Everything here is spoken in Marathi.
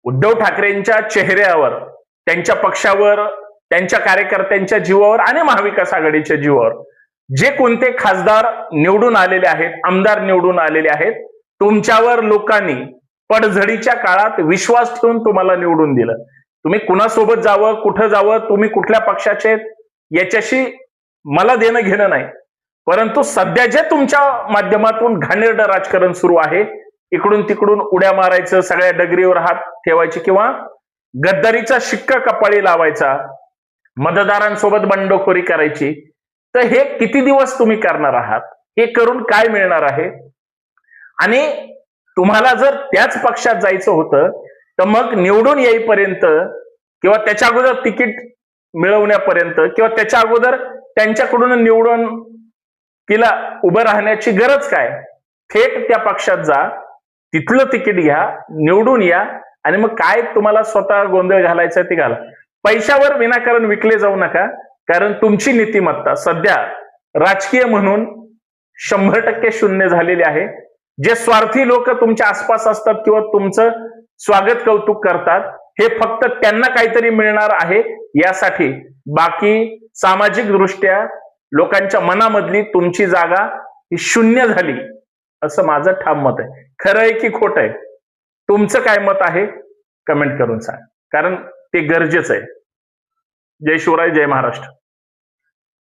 उद्धव ठाकरेंच्या चेहऱ्यावर, त्यांच्या पक्षावर, त्यांच्या कार्यकर्त्यांच्या जीवावर आणि महाविकास आघाडीच्या जीवावर जे कोणते खासदार निवडून आलेले आहेत, आमदार निवडून आलेले आहेत, तुमच्यावर लोकांनी पडझडीच्या काळात विश्वास ठेवून तुम्हाला निवडून दिलं. तुम्ही कुणासोबत जावं, कुठं जावं, तुम्ही कुठल्या पक्षाचे याच्याशी मला देणं घेणं नाही. परंतु सध्या जे तुमच्या माध्यमातून घाणेरडं राजकारण सुरू आहे, इकडून तिकडून उड्या मारायचं, सगळ्या डगरीवर हात ठेवायचे किंवा गद्दारीचा शिक्का कपाळी लावायचा, मतदारांसोबत बंडखोरी करायची, तर हे किती दिवस तुम्ही करणार आहात? हे करून काय मिळणार आहे? आणि तुम्हाला जर त्याच पक्षात जायचं होतं तर मग निवडून येईपर्यंत किंवा त्याच्या अगोदर तिकीट मिळवण्यापर्यंत किंवा त्याच्या अगोदर त्यांच्याकडून निवडून तिला उभं राहण्याची गरज काय? थेट त्या पक्षात जा, तिथलं तिकीट घ्या, निवडून या आणि मग काय तुम्हाला स्वतः गोंधळ घालायचा ते घाला. पैशावर विनाकारण विकले जाऊ नका, कारण तुमची नीतिमत्ता सध्या राजकीय म्हणून 100% शून्य झालेली आहे. जे स्वार्थी लोक तुमच्या आसपास असतात किंवा तुमचं स्वागत कौतुक करतात, हे फक्त त्यांना काहीतरी मिळणार आहे यासाठी. बाकी सामाजिक दृष्ट्या लोकांच्या मनामधली तुमची जागा ही शून्य झाली, असं माझं ठाम मत आहे. खरं आहे की खोट आहे? तुमचं काय मत आहे कमेंट करून सांगा, कारण ते गरजेचं आहे. जय शिवराय, जय महाराष्ट्र.